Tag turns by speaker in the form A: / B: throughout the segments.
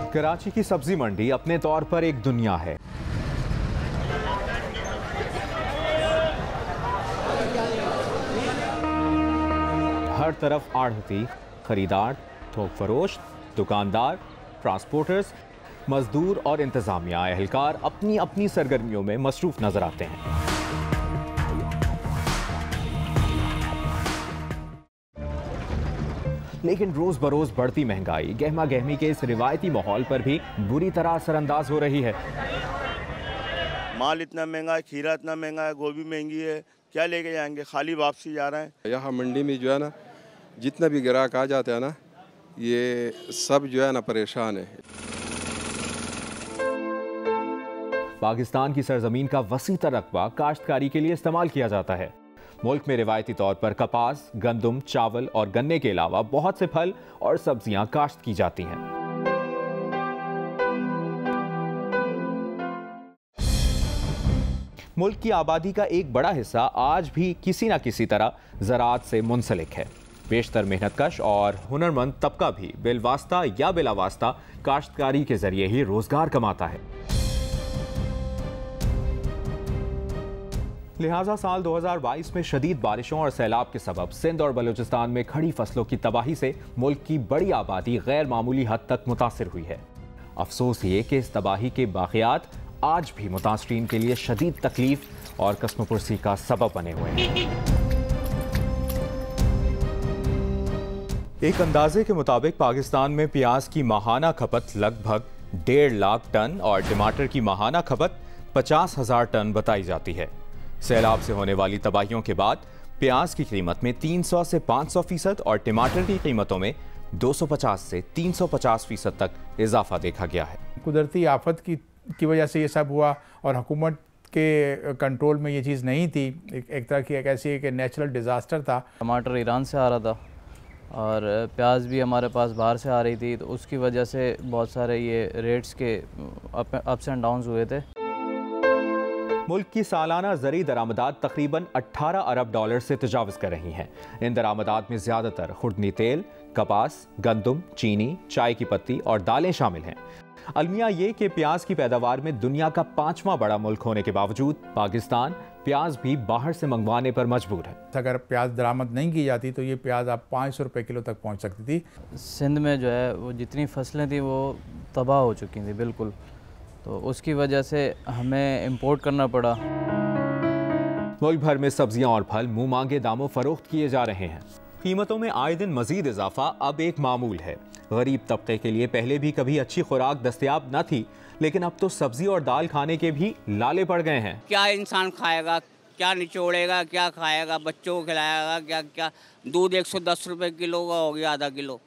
A: कराची की सब्जी मंडी अपने तौर पर एक दुनिया है। हर तरफ आढ़ती, खरीदार, थोक फरोश, दुकानदार, ट्रांसपोर्टर्स, मजदूर और इंतजामिया एहलकार अपनी अपनी सरगर्मियों में मसरूफ नजर आते हैं। लेकिन रोज बरोज बढ़ती महंगाई गहमा गहमी के इस रिवायती माहौल पर भी बुरी तरह असरअंदाज हो रही है।
B: माल इतना महंगा है, खीरा इतना महंगा है, गोभी महंगी है, क्या लेके जाएंगे, खाली वापसी जा रहे हैं।
C: यहाँ मंडी में जो है ना, जितना भी ग्राहक आ जाते हैं ना, ये सब जो है ना परेशान है।
A: पाकिस्तान की सरजमीन का वसीतर रकबा काश्तकारी के लिए इस्तेमाल किया जाता है। मुल्क में रिवायती तौर पर कपास, गंदम, चावल और गन्ने के अलावा बहुत से फल और सब्जियां काश्त की जाती हैं। मुल्क की आबादी का एक बड़ा हिस्सा आज भी किसी न किसी तरह ज़राअत से मुंसलिक है। बेशतर मेहनतकश और हुनरमंद तबका भी बिलवास्ता या बिलावास्ता काश्तकारी के जरिए ही रोजगार कमाता है। लिहाजा साल 2022 में शदीद बारिशों और सैलाब के सबब सिंध और बलूचिस्तान में खड़ी फसलों की तबाही से मुल्क की बड़ी आबादी गैर मामूली हद तक मुतासिर हुई है। अफसोस ये कि इस तबाही के बाक़ियात आज भी मुतासरीन के लिए शदीद तकलीफ और कस्मपुरसी का सबब बने हुए हैं। एक अंदाजे के मुताबिक पाकिस्तान में प्याज की माहाना खपत लगभग 1.5 लाख टन और टमाटर की माहाना खपत 50,000 टन बताई जाती है। सैलाब से होने वाली तबाहियों के बाद प्याज की कीमत में 300 से 500% और टमाटर की कीमतों में 250 से 350% तक इजाफा देखा गया है।
D: कुदरती आफत की वजह से ये सब हुआ और हुकूमत के कंट्रोल में ये चीज़ नहीं थी। एक तरह की एक ऐसी कि नेचुरल डिज़ास्टर था।
E: टमाटर ईरान से आ रहा था और प्याज भी हमारे पास बाहर से आ रही थी, तो उसकी वजह से बहुत सारे ये रेट्स के अप्स एंड डाउन्स हुए थे।
A: मुल्क की सालाना ज़री दरामदात तकरीबन 18 अरब डॉलर से तजावज़ कर रही हैं। इन दरामदात में ज़्यादातर खुर्दनी तेल, कपास, गंदम, चीनी, चाय की पत्ती और दालें शामिल हैं। अलमिया ये कि प्याज की पैदावार में दुनिया का 5वां बड़ा मुल्क होने के बावजूद पाकिस्तान प्याज भी बाहर से मंगवाने पर मजबूर है।
D: अगर प्याज दरामद नहीं की जाती तो ये प्याज आप 500 रुपये किलो तक पहुँच सकती थी।
E: सिंध में जो है वो जितनी फसलें थी वो तबाह हो चुकी थी बिल्कुल, तो उसकी वजह से हमें इंपोर्ट करना पड़ा।
A: मुल्क भर में सब्जियां और फल मुंह मांगे दामों फरोख्त किए जा रहे हैं। कीमतों में आए दिन मजीद इजाफा अब एक मामूल है। गरीब तबके के लिए पहले भी कभी अच्छी खुराक दस्तयाब न थी, लेकिन अब तो सब्जी और दाल खाने के भी लाले पड़ गए हैं।
F: क्या इंसान खाएगा, क्या निचोड़ेगा, क्या खाएगा, बच्चों को खिलाएगा, क्या क्या। दूध 110 रुपये किलो का हो गया, आधा किलो।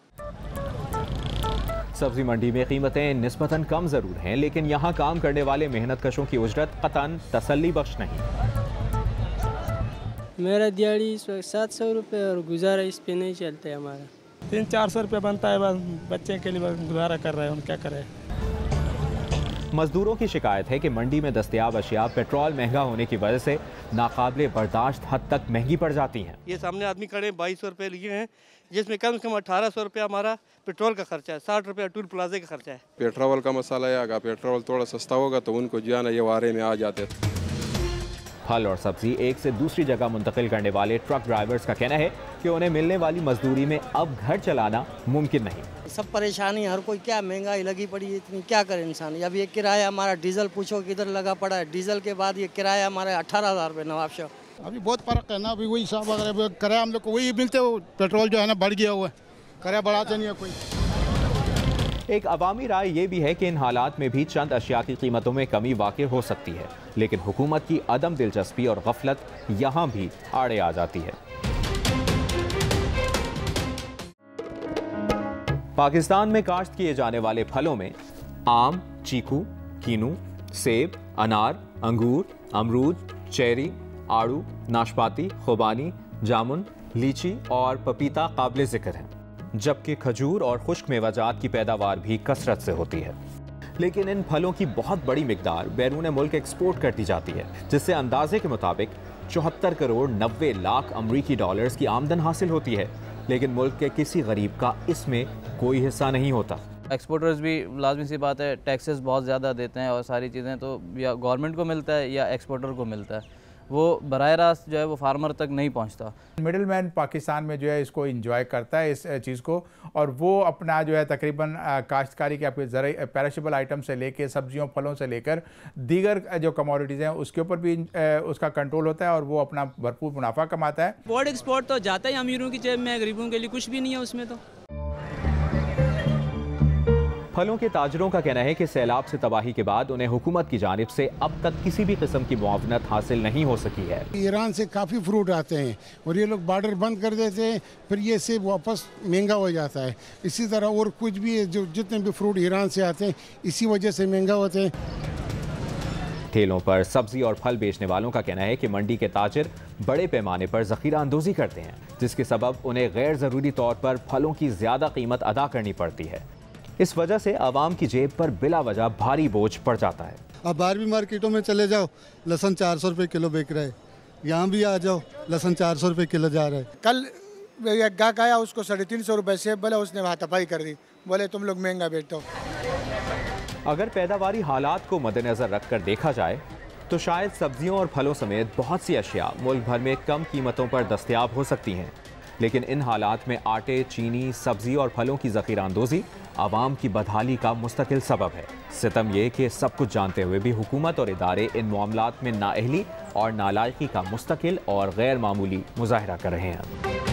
A: सब्जी मंडी में कीमतें निस्बतन कम ज़रूर हैं, लेकिन यहाँ काम करने वाले मेहनतकशों की उजरत कतन तसल्ली बख्श नहीं।
G: मेरा दिहाड़ी इस वक्त 700 रुपये और गुजारा इस पे नहीं चलता है। हमारा
H: 300-400 रुपये बनता है, बस बच्चे के लिए गुजारा कर रहे हैं, क्या करें।
A: मजदूरों की शिकायत है कि मंडी में दस्तयाब अशिया पेट्रोल महंगा होने की वजह से नाकाबिले बर्दाश्त हद तक महंगी पड़ जाती हैं।
H: ये सामने आदमी खड़े 2200 रुपये लिए हैं, जिसमें कम से कम 1800 रुपया हमारा पेट्रोल का खर्चा है, 60 रुपया टूल प्लाजे का खर्चा है।
C: पेट्रोल का मसाला है, अगर पेट्रोल थोड़ा सस्ता होगा तो उनको जो है ना ये वारे में आ जाते।
A: फल और सब्जी एक से दूसरी जगह मुंतकिल करने वाले ट्रक ड्राइवर्स का कहना है कि उन्हें मिलने वाली मजदूरी में अब घर चलाना मुमकिन नहीं।
G: सब परेशानी, हर कोई क्या महंगाई लगी पड़ी है इतनी, क्या करे इंसान। अब ये किराया हमारा डीजल पूछो किधर लगा पड़ा है, डीजल के बाद ये किराया हमारा 18,000 रुपये नवाब शाह।
I: अभी बहुत फ़र्क है ना, अभी वही हिसाब अगर किराया हम लोग को वही मिलते हो, पेट्रोल जो है ना बढ़ गया हुआ है, किराया बढ़ाते नहीं है कोई।
A: एक अवामी राय ये भी है कि इन हालात में भी चंद अशिया की कीमतों में कमी वाक़ई हो सकती है, लेकिन हुकूमत की अदम दिलचस्पी और गफलत यहाँ भी आड़े आ जाती है। पाकिस्तान में काश्त किए जाने वाले फलों में आम, चीकू, कीनू, सेब, अनार, अंगूर, अमरूद, चेरी, आड़ू, नाशपाती, खुबानी, जामुन, लीची और पपीता काबिल जिक्र हैं, जबकि खजूर और खुश्क मेवाजात की पैदावार भी कसरत से होती है। लेकिन इन फलों की बहुत बड़ी मिकदार बैरून मुल्क एक्सपोर्ट कर दी जाती है, जिससे अंदाजे के मुताबिक 74 करोड़ 90 लाख अमरीकी डॉलर्स की आमदन हासिल होती है, लेकिन मुल्क के किसी गरीब का इसमें कोई हिस्सा नहीं होता।
E: एक्सपोर्टर्स भी लाजमी सी बात है टैक्सेस बहुत ज़्यादा देते हैं और सारी चीज़ें तो या गवर्नमेंट को मिलता है या एक्सपोर्टर को मिलता है, वो बराह रास्त जो है वो फार्मर तक नहीं पहुंचता।
D: मिडिल मैन पाकिस्तान में जो है इसको इंजॉय करता है इस चीज़ को, और वो अपना जो है तकरीबन काश्तकारी के आपके ज़रूरी पेरिशेबल आइटम से लेके सब्जियों फलों से लेकर दीगर जो कमोडिटीज़ हैं उसके ऊपर भी उसका कंट्रोल होता है और वो अपना भरपूर मुनाफा कमाता है।
J: एक्सपोर्ट एक्सपोर्ट तो जाता है अमीरों की जेब में, गरीबों के लिए कुछ भी नहीं है उसमें। तो
A: फलों के ताजरों का कहना है कि सैलाब से तबाही के बाद उन्हें हुकूमत की जानिब से अब तक किसी भी किस्म की मुआवनत हासिल नहीं हो सकी है।
I: ईरान से काफ़ी फ्रूट आते हैं और ये लोग बॉर्डर बंद कर देते हैं, फिर ये सेब वापस महंगा हो जाता है। इसी तरह और कुछ भी जो जितने भी फ्रूट ईरान से आते हैं इसी वजह से महंगा होते हैं।
A: ठेलों पर सब्जी और फल बेचने वालों का कहना है कि मंडी के ताजिर बड़े पैमाने पर ज़ख़ीरा अंदोज़ी करते हैं, जिसके सबब उन्हें गैर ज़रूरी तौर पर फलों की ज़्यादा कीमत अदा करनी पड़ती है। इस वजह से आवाम की जेब पर बिला वजह भारी बोझ पड़ जाता है।
K: अब बाहर भी मार्केटों में चले जाओ, लहसुन 400 रुपये किलो बिक रहा है, यहाँ भी आ जाओ लहसुन 400 रुपये किलो जा रहा है।
L: कल एक गाहक आया, उसको 350 रुपये सेब बोला, उसने हाथापाई कर दी, बोले तुम लोग महंगा बेचते हो।
A: अगर पैदावारी हालात को मद्देनजर रखकर देखा जाए तो शायद सब्जियों और फलों समेत बहुत सी अशिया मुल्क भर में कम कीमतों पर दस्तयाब हो सकती हैं, लेकिन इन हालात में आटे, चीनी, सब्जी और फलों की ज़ख़ीरा अंदोज़ी आवाम की बदहाली का मुस्तकिल सबब है। सितम ये कि सब कुछ जानते हुए भी हुकूमत और इदारे इन मामलात में नाअहली और नालायकी का मुस्तकिल और गैर मामूली मुज़ाहिरा कर रहे हैं।